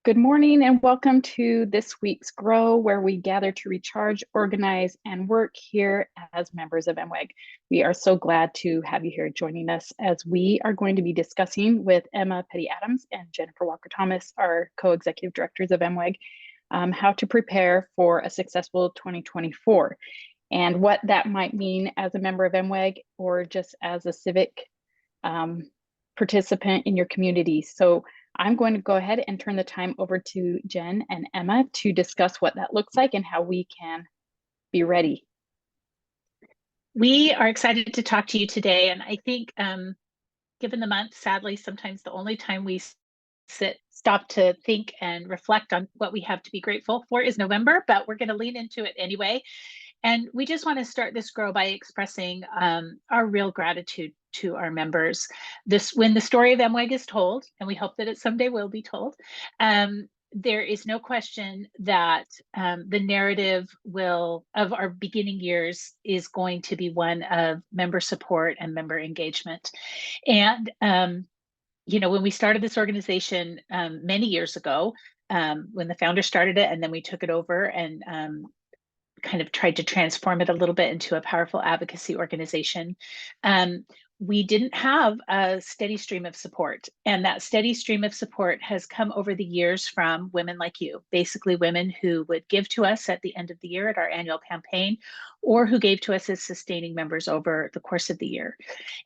Good morning and welcome to this week's Grow, where we gather to recharge, organize, and work here as members of MWEG. We are so glad to have you here joining us as we are going to be discussing with Emma Petty-Addams and Jennifer Walker-Thomas, our co-executive directors of MWEG, how to prepare for a successful 2024 and what that might mean as a member of MWEG or just as a civic participant in your community. So I'm going to go ahead and turn the time over to Jen and Emma to discuss what that looks like and how we can be ready. We are excited to talk to you today. And I think given the month, sadly, sometimes the only time we stop to think and reflect on what we have to be grateful for is November, but we're going to lean into it anyway. And we just want to start this Grow by expressing our real gratitude to our members. When the story of MWEG is told, and we hope that it someday will be told, there is no question that the narrative of our beginning years is going to be one of member support and member engagement. And when we started this organization many years ago, when the founder started it, and then we took it over and kind of tried to transform it a little bit into a powerful advocacy organization. We didn't have a steady stream of support. And that steady stream of support has come over the years from women like you, basically women who would give to us at the end of the year at our annual campaign, or who gave to us as sustaining members over the course of the year.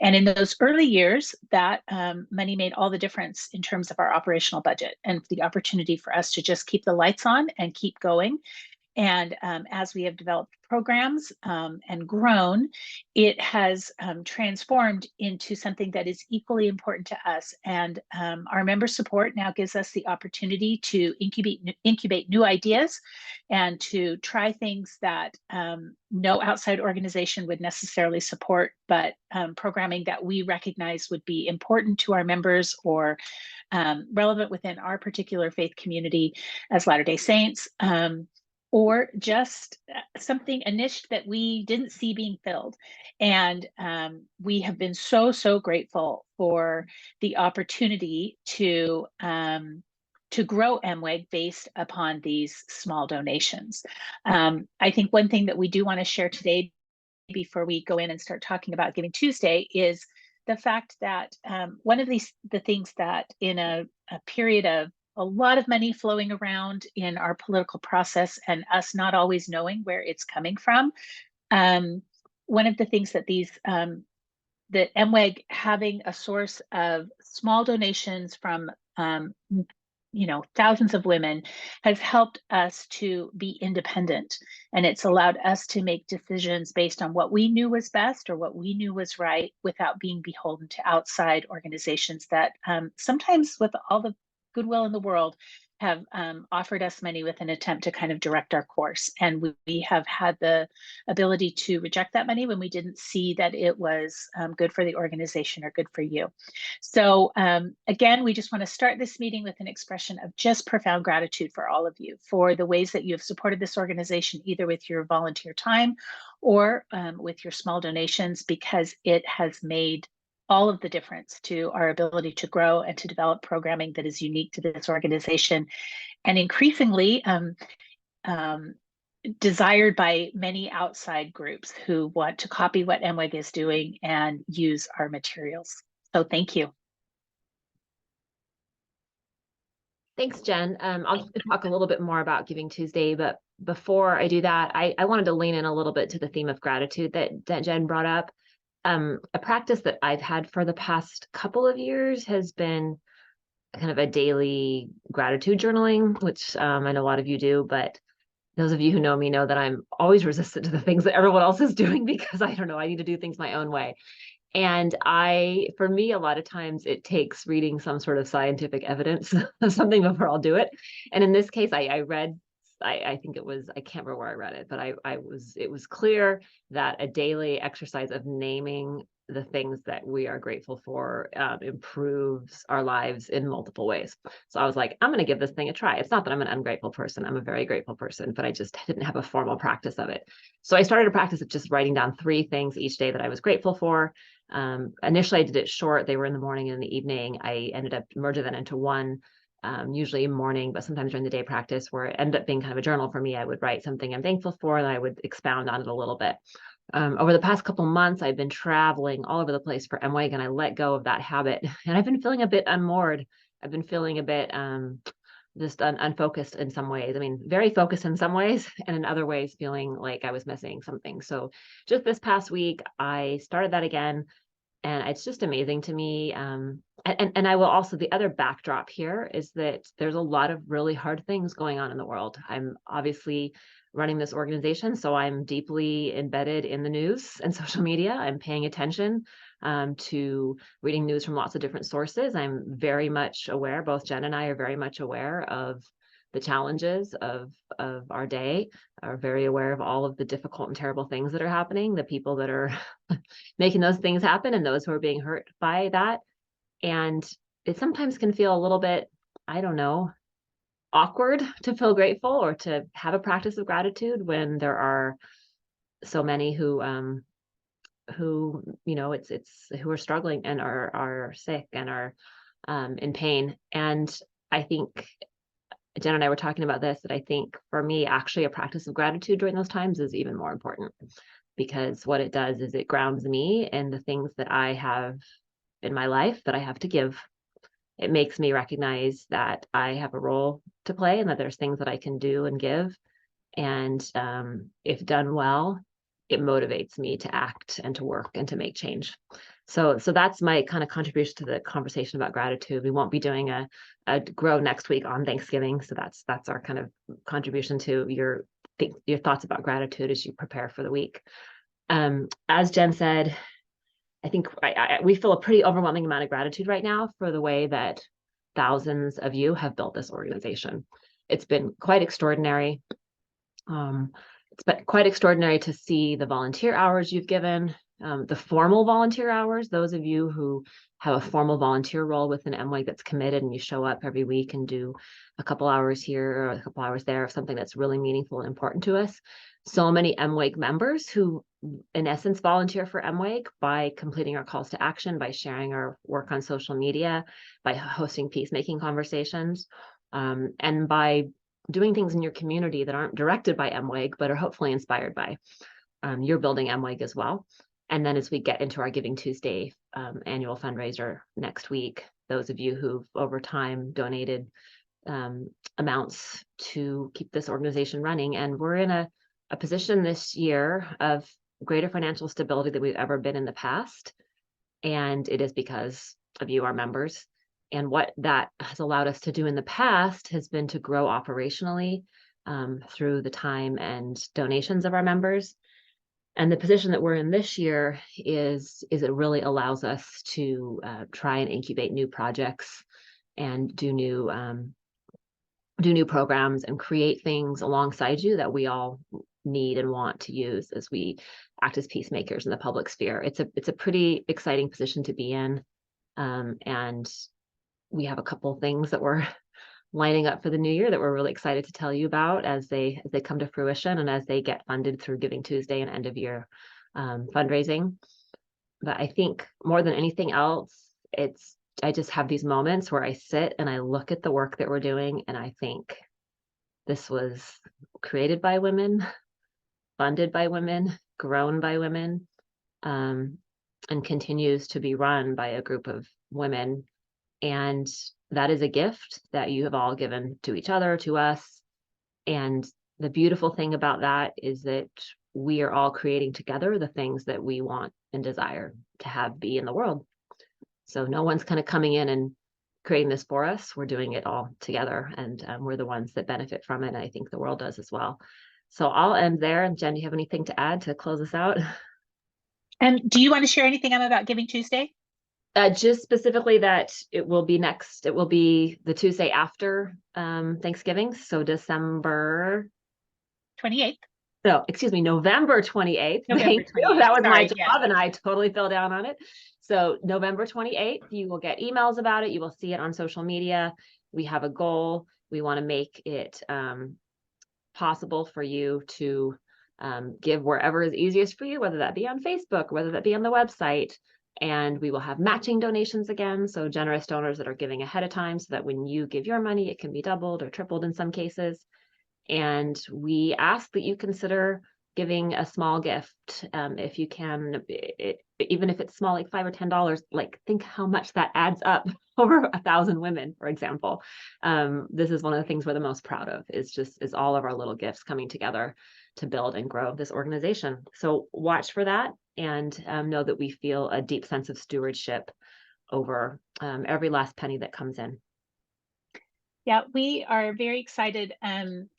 And in those early years, that money made all the difference in terms of our operational budget and the opportunity for us to just keep the lights on and keep going. And as we have developed programs and grown, it has transformed into something that is equally important to us. And our member support now gives us the opportunity to incubate new ideas and to try things that no outside organization would necessarily support, but programming that we recognize would be important to our members or relevant within our particular faith community as Latter-day Saints. Or just a niche that we didn't see being filled. And we have been so grateful for the opportunity to grow MWEG based upon these small donations. I think one thing that we do want to share today before we go in and start talking about Giving Tuesday is the fact that one of the things that in a period of a lot of money flowing around in our political process and us not always knowing where it's coming from. One of the things that that MWEG having a source of small donations from thousands of women has helped us to be independent. And it's allowed us to make decisions based on what we knew was best or what we knew was right without being beholden to outside organizations that sometimes with all the goodwill in the world have offered us money with an attempt to kind of direct our course. And we have had the ability to reject that money when we didn't see that it was good for the organization or good for you. So again, we just want to start this meeting with an expression of just profound gratitude for all of you, for the ways that you have supported this organization, either with your volunteer time or with your small donations, because it has made all of the difference to our ability to grow and to develop programming that is unique to this organization and increasingly desired by many outside groups who want to copy what MWEG is doing and use our materials. So thank you. Thanks, Jen. I'll talk a little bit more about Giving Tuesday, but before I do that, I wanted to lean in a little bit to the theme of gratitude that Jen brought up. A practice that I've had for the past couple of years has been kind of a daily gratitude journaling, which I know a lot of you do, but those of you who know me know that I'm always resistant to the things that everyone else is doing because I don't know, I need to do things my own way. And for me, a lot of times it takes reading some sort of scientific evidence of something before I'll do it. And in this case, I read, I think it was, I can't remember where I read it, but it was clear that a daily exercise of naming the things that we are grateful for improves our lives in multiple ways. So I was like, I'm going to give this thing a try. It's not that I'm an ungrateful person. I'm a very grateful person, but I just didn't have a formal practice of it. So I started a practice of just writing down 3 things each day that I was grateful for. Initially, I did it short. They were in the morning and in the evening. I ended up merging that into one usually morning, but sometimes during the day practice, where it ended up being kind of a journal for me. I would write something I'm thankful for, and I would expound on it a little bit. Over the past couple months, I've been traveling all over the place for MWEG, and I let go of that habit, and I've been feeling a bit unmoored. I've been feeling a bit just unfocused in some ways. I mean, very focused in some ways, and in other ways feeling like I was missing something. So just this past week, I started that again, and it's just amazing to me. And I will also, the other backdrop here is that there's a lot of really hard things going on in the world. I'm obviously running this organization, so I'm deeply embedded in the news and social media. I'm paying attention to reading news from lots of different sources. I'm very much aware, both Jen and I are very much aware of the challenges of our day, are very aware of all of the difficult and terrible things that are happening, the people that are making those things happen, and those who are being hurt by that. And it sometimes can feel a little bit, I don't know, awkward to feel grateful or to have a practice of gratitude when there are so many who it's who are struggling and are sick and are in pain. And I think Jen and I were talking about this, that I think for me, actually a practice of gratitude during those times is even more important, because what it does is it grounds me in the things that I have in my life that I have to give. It makes me recognize that I have a role to play and that there's things that I can do and give. And if done well, it motivates me to act and to work and to make change. So that's my kind of contribution to the conversation about gratitude. We won't be doing a grow next week on Thanksgiving. So that's our kind of contribution to your thoughts about gratitude as you prepare for the week. As Jen said, I think we feel a pretty overwhelming amount of gratitude right now for the way that thousands of you have built this organization. It's been quite extraordinary. It's been quite extraordinary to see the volunteer hours you've given, the formal volunteer hours, those of you who have a formal volunteer role within MWEG that's committed and you show up every week and do a couple hours here or a couple hours there of something that's really meaningful and important to us. So many MWEG members who in essence volunteer for MWEG by completing our calls to action, by sharing our work on social media, by hosting peacemaking conversations, and by doing things in your community that aren't directed by MWEG, but are hopefully inspired by. You're building MWEG as well. And then as we get into our Giving Tuesday annual fundraiser next week, those of you who've over time donated amounts to keep this organization running. And we're in a position this year of greater financial stability than we've ever been in the past. And it is because of you, our members. And what that has allowed us to do in the past has been to grow operationally through the time and donations of our members. And the position that we're in this year is it really allows us to try and incubate new projects and do new programs and create things alongside you that we all need and want to use as we act as peacemakers in the public sphere. It's a pretty exciting position to be in, and we have a couple things that we're lining up for the new year that we're really excited to tell you about as they come to fruition and as they get funded through Giving Tuesday and end of year fundraising. But I think more than anything else, I just have these moments where I sit and I look at the work that we're doing and I think this was created by women, funded by women, grown by women, and continues to be run by a group of women. And that is a gift that you have all given to each other, to us. And the beautiful thing about that is that we are all creating together the things that we want and desire to have be in the world. So no one's kind of coming in and creating this for us. We're doing it all together, and we're the ones that benefit from it. And I think the world does as well. So I'll end there. And Jen, do you have anything to add to close us out? And do you want to share anything about Giving Tuesday? Just specifically that it will be the Tuesday after Thanksgiving. So December 28th. No, excuse me, November 28th. November 28th. That was my Sorry, job, and I totally fell down on it. So November 28th, you will get emails about it. You will see it on social media. We have a goal. We want to make it possible for you to give wherever is easiest for you, whether that be on Facebook, whether that be on the website. And we will have matching donations again. So generous donors that are giving ahead of time so that when you give your money, it can be doubled or tripled in some cases. And we ask that you consider giving a small gift if you can, even if it's small, like $5 or $10. Like, think how much that adds up over 1,000 women, for example. This is one of the things we're the most proud of, is all of our little gifts coming together to build and grow this organization. So watch for that, and know that we feel a deep sense of stewardship over every last penny that comes in. Yeah, we are very excited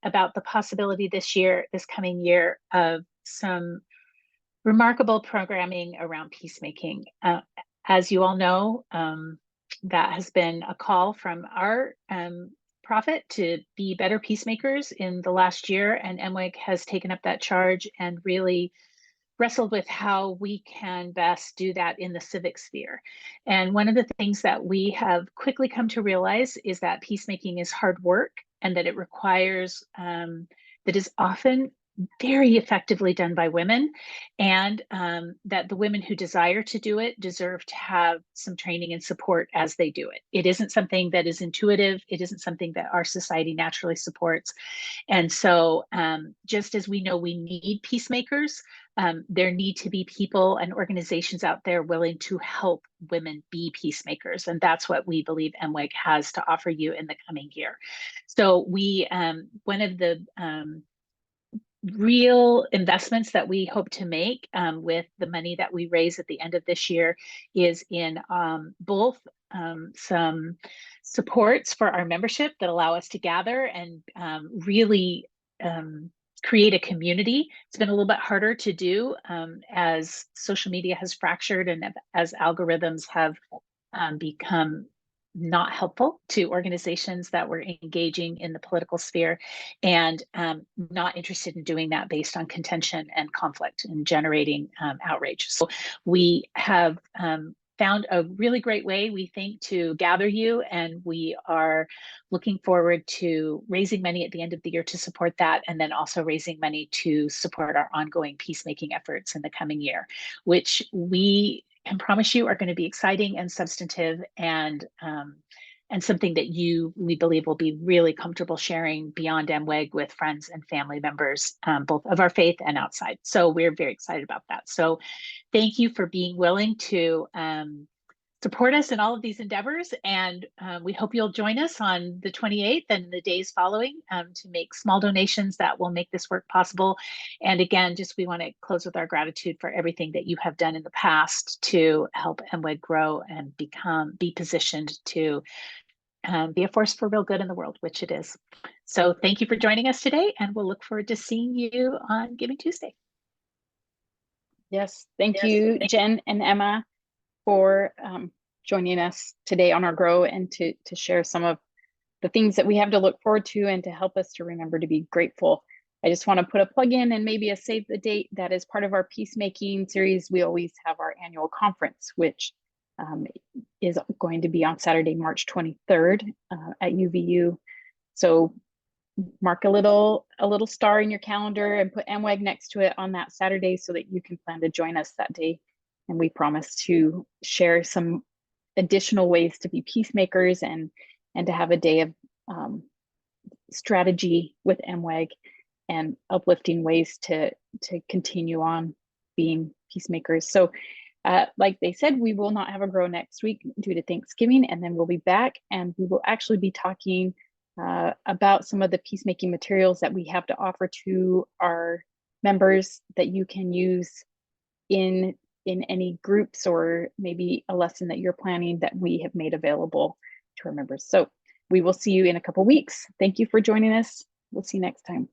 about the possibility this coming year, of some remarkable programming around peacemaking. As you all know, that has been a call from our prophet to be better peacemakers in the last year, and MWEG has taken up that charge and really wrestled with how we can best do that in the civic sphere. And one of the things that we have quickly come to realize is that peacemaking is hard work, and that it requires, that is often very effectively done by women, and that the women who desire to do it deserve to have some training and support as they do it. It isn't something that is intuitive. It isn't something that our society naturally supports. And so just as we know we need peacemakers, there need to be people and organizations out there willing to help women be peacemakers. And that's what we believe MWEG has to offer you in the coming year. So we, one of the real investments that we hope to make with the money that we raise at the end of this year is in both some supports for our membership that allow us to gather and really create a community. It's been a little bit harder to do as social media has fractured and as algorithms have become not helpful to organizations that were engaging in the political sphere, and not interested in doing that based on contention and conflict and generating outrage. So we have found a really great way, we think, to gather you, and we are looking forward to raising money at the end of the year to support that, and then also raising money to support our ongoing peacemaking efforts in the coming year, which we can promise you are going to be exciting and substantive, and something that we believe will be really comfortable sharing beyond MWEG with friends and family members, both of our faith and outside. So we're very excited about that. So thank you for being willing to support us in all of these endeavors. And we hope you'll join us on the 28th and the days following to make small donations that will make this work possible. And again, we want to close with our gratitude for everything that you have done in the past to help MWEG grow and be positioned to be a force for real good in the world, which it is. So thank you for joining us today, and we'll look forward to seeing you on Giving Tuesday. Yes, thank you, Jen and Emma, for joining us today on our Grow, and to share some of the things that we have to look forward to, and to help us to remember to be grateful. I just want to put a plug in and maybe a save the date that is part of our peacemaking series. We always have our annual conference, which is going to be on Saturday, March 23rd at UVU. So mark a little star in your calendar and put MWEG next to it on that Saturday so that you can plan to join us that day. And we promise to share some additional ways to be peacemakers, and to have a day of strategy with MWEG and uplifting ways to continue on being peacemakers. So like they said, we will not have a Grow next week due to Thanksgiving, and then we'll be back, and we will actually be talking about some of the peacemaking materials that we have to offer to our members that you can use in any groups, or maybe a lesson that you're planning that we have made available to our members. So we will see you in a couple weeks. Thank you for joining us. We'll see you next time.